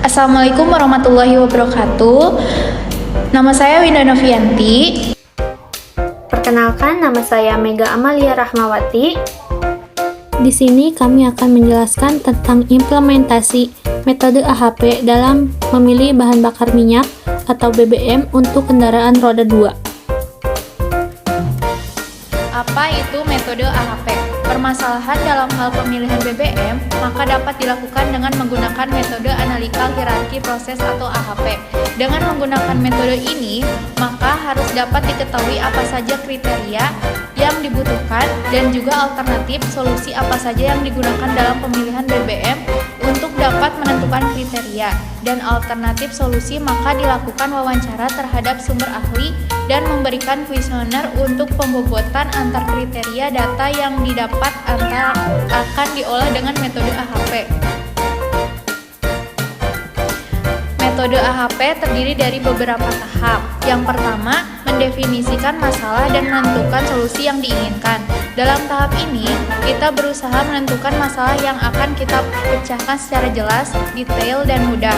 Assalamualaikum warahmatullahi wabarakatuh. Nama saya Winda Novianti. Perkenalkan, nama saya Mega Amalia Rahmawati. Di sini kami akan menjelaskan tentang implementasi metode AHP dalam memilih bahan bakar minyak atau BBM untuk kendaraan roda 2. Apa itu metode AHP? Permasalahan dalam hal pemilihan BBM maka dapat dilakukan dengan menggunakan metode analytical hierarchy process atau AHP. Dengan menggunakan metode ini, maka harus dapat diketahui apa saja kriteria yang dibutuhkan dan juga alternatif solusi apa saja yang digunakan dalam pemilihan BBM untuk dapat menentukan kriteria dan alternatif solusi, maka dilakukan wawancara terhadap sumber ahli dan memberikan kuesioner untuk pembobotan antar kriteria data yang didapat akan diolah dengan metode AHP. Metode AHP terdiri dari beberapa tahap. Yang pertama, mendefinisikan masalah dan menentukan solusi yang diinginkan. Dalam tahap ini, kita berusaha menentukan masalah yang akan kita pecahkan secara jelas, detail, dan mudah.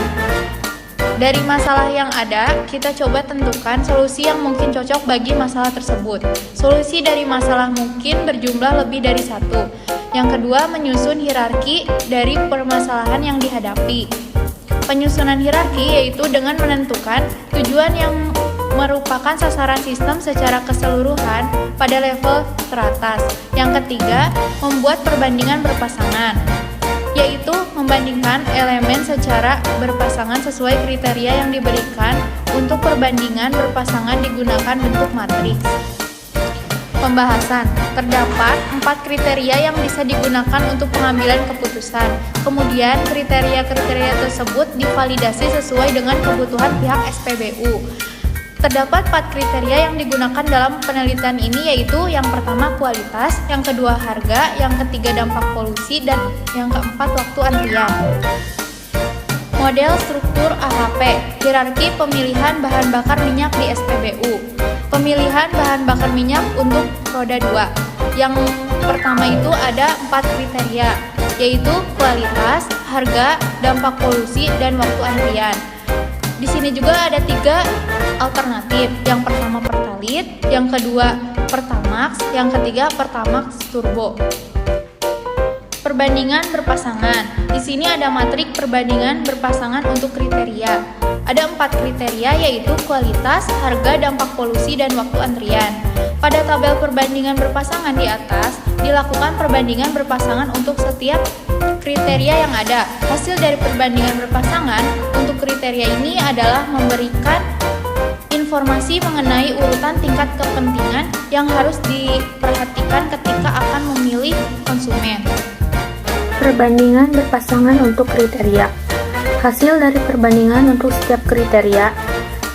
Dari masalah yang ada, kita coba tentukan solusi yang mungkin cocok bagi masalah tersebut. Solusi dari masalah mungkin berjumlah lebih dari satu. Yang kedua, menyusun hierarki dari permasalahan yang dihadapi. Penyusunan hierarki yaitu dengan menentukan tujuan yang merupakan sasaran sistem secara keseluruhan pada level teratas. Yang ketiga, membuat perbandingan berpasangan, yaitu membandingkan elemen secara berpasangan sesuai kriteria yang diberikan. Untuk perbandingan berpasangan digunakan bentuk matriks. Pembahasan. Terdapat 4 kriteria yang bisa digunakan untuk pengambilan keputusan. Kemudian kriteria-kriteria tersebut divalidasi sesuai dengan kebutuhan pihak SPBU. Terdapat 4 kriteria yang digunakan dalam penelitian ini, yaitu yang pertama kualitas, yang kedua harga, yang ketiga dampak polusi, dan yang keempat waktu antrian. Model struktur AHP, hierarki pemilihan bahan bakar minyak di SPBU. Pemilihan bahan bakar minyak untuk roda 2. Yang pertama itu ada 4 kriteria, yaitu kualitas, harga, dampak polusi, dan waktu antrian. Di sini juga ada 3 alternatif. Yang pertama Pertalite, yang kedua Pertamax, yang ketiga Pertamax Turbo. Perbandingan berpasangan. Di sini ada matrik perbandingan berpasangan untuk kriteria. Ada 4 kriteria, yaitu kualitas, harga, dampak polusi, dan waktu antrian. Pada tabel perbandingan berpasangan di atas, dilakukan perbandingan berpasangan untuk setiap kriteria yang ada. Hasil dari perbandingan berpasangan untuk kriteria ini adalah memberikan informasi mengenai urutan tingkat kepentingan yang harus diperhatikan ketika akan memilih konsumen. Perbandingan berpasangan untuk kriteria. Hasil dari perbandingan untuk setiap kriteria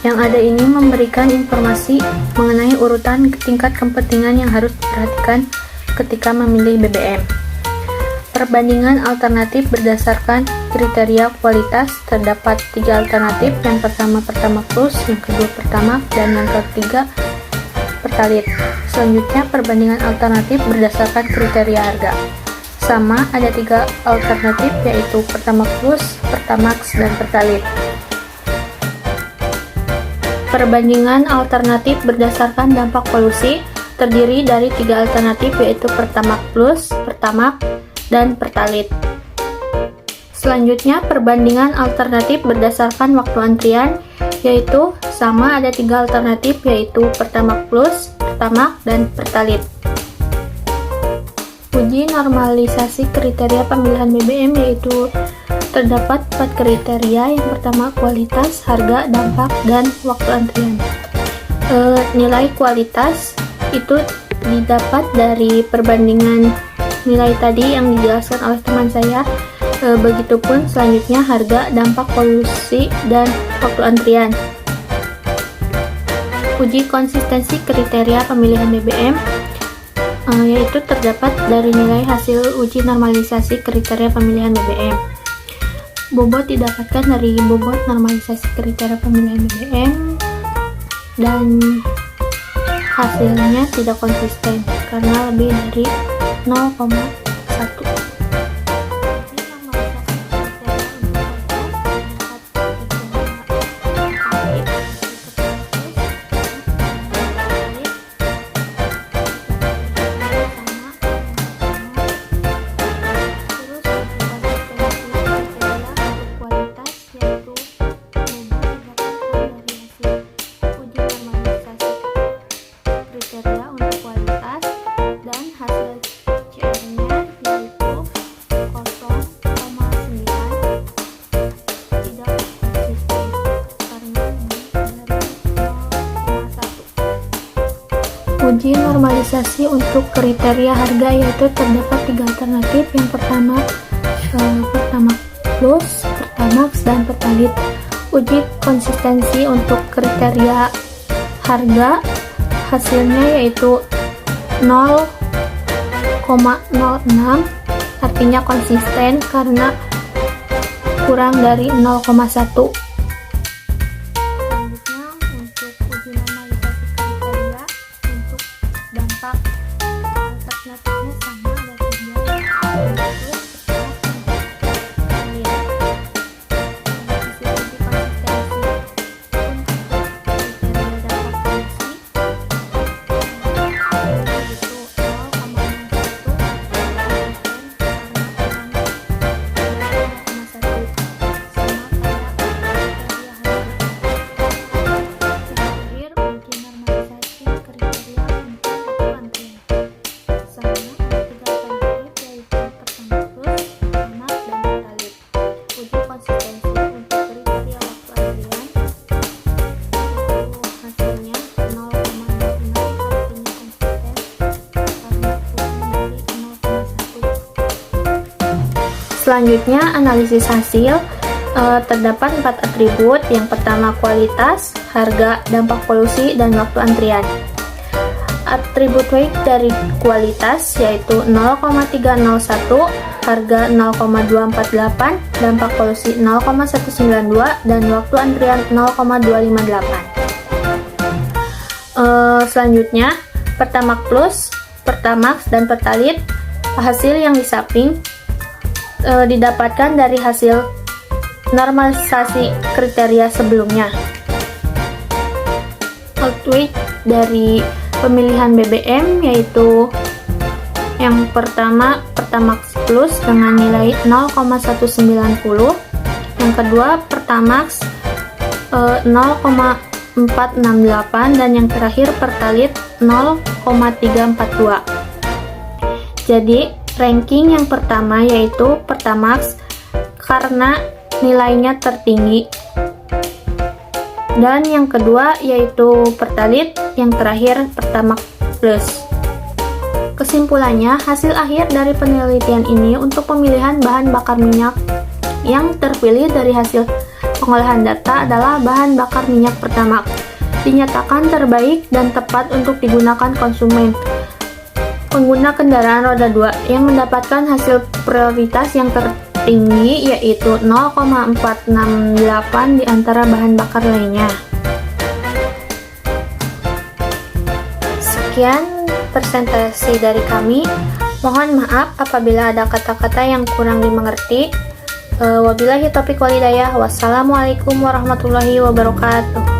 yang ada ini memberikan informasi mengenai urutan tingkat kepentingan yang harus diperhatikan ketika memilih BBM. Perbandingan alternatif berdasarkan kriteria kualitas. Terdapat 3 alternatif. Yang pertama Pertamax Plus, yang kedua Pertamax, dan yang ketiga Pertalite. Selanjutnya perbandingan alternatif berdasarkan kriteria harga. Sama, ada 3 alternatif, yaitu Pertamax Plus, Pertamax, dan Pertalite. Perbandingan alternatif berdasarkan dampak polusi terdiri dari 3 alternatif, yaitu Pertamax Plus, Pertamax, dan Pertalite. Selanjutnya perbandingan alternatif berdasarkan waktu antrian, yaitu sama, ada 3 alternatif, yaitu Pertamax Plus, Pertamax, dan Pertalite. Uji normalisasi kriteria pemilihan BBM, yaitu terdapat 4 kriteria. Yang pertama kualitas, harga, dampak, dan waktu antrian. Nilai kualitas itu didapat dari perbandingan nilai tadi yang dijelaskan oleh teman saya. Begitupun selanjutnya harga, dampak polusi, dan waktu antrian. Uji konsistensi kriteria pemilihan BBM, yaitu terdapat dari nilai hasil uji normalisasi kriteria pemilihan BBM. Bobot didapatkan dari bobot normalisasi kriteria pemilihan BBM dan hasilnya tidak konsisten karena lebih dari 0,1. uji normalisasi untuk kriteria harga, yaitu terdapat 3 alternatif. Yang pertama, Pertamax Plus, Pertamax, dan Pertalite. Uji konsistensi untuk kriteria harga, hasilnya yaitu 0,06, artinya konsisten karena kurang dari 0,1. Selanjutnya, untuk uji normalisasi kriteria untuk dampak, alternatifnya sama, ada 3, yaitu hasil uji konsistensi untuk kriteria dampak polusi, yaitu 0,01 Selanjutnya, analisis hasil. Terdapat 4 atribut. Yang pertama, kualitas, harga, dampak polusi, dan waktu antrian. Atribut weight dari kualitas yaitu 0,301, harga 0,248, dampak polusi 0,192, dan waktu antrian 0,258. Selanjutnya, Pertamax Plus, Pertamax, dan Pertalite. Hasil yang disamping didapatkan dari hasil normalisasi kriteria sebelumnya. Outweight dari pemilihan BBM yaitu yang pertama Pertamax Plus dengan nilai 0,190, yang kedua Pertamax 0,468, dan yang terakhir Pertalite 0,342. Jadi ranking yang pertama yaitu Pertamax karena nilainya tertinggi, dan yang kedua yaitu Pertalite, yang terakhir Pertamax Plus. Kesimpulannya, hasil akhir dari penelitian ini untuk pemilihan bahan bakar minyak yang terpilih dari hasil pengolahan data adalah bahan bakar minyak Pertamax dinyatakan terbaik dan tepat untuk digunakan konsumen pengguna kendaraan roda 2 yang mendapatkan hasil prioritas yang tertinggi yaitu 0,468 di antara bahan bakar lainnya. Sekian presentasi dari kami. Mohon maaf apabila ada kata-kata yang kurang dimengerti. Wabillahi taufiq walhidayah. Wassalamualaikum warahmatullahi wabarakatuh.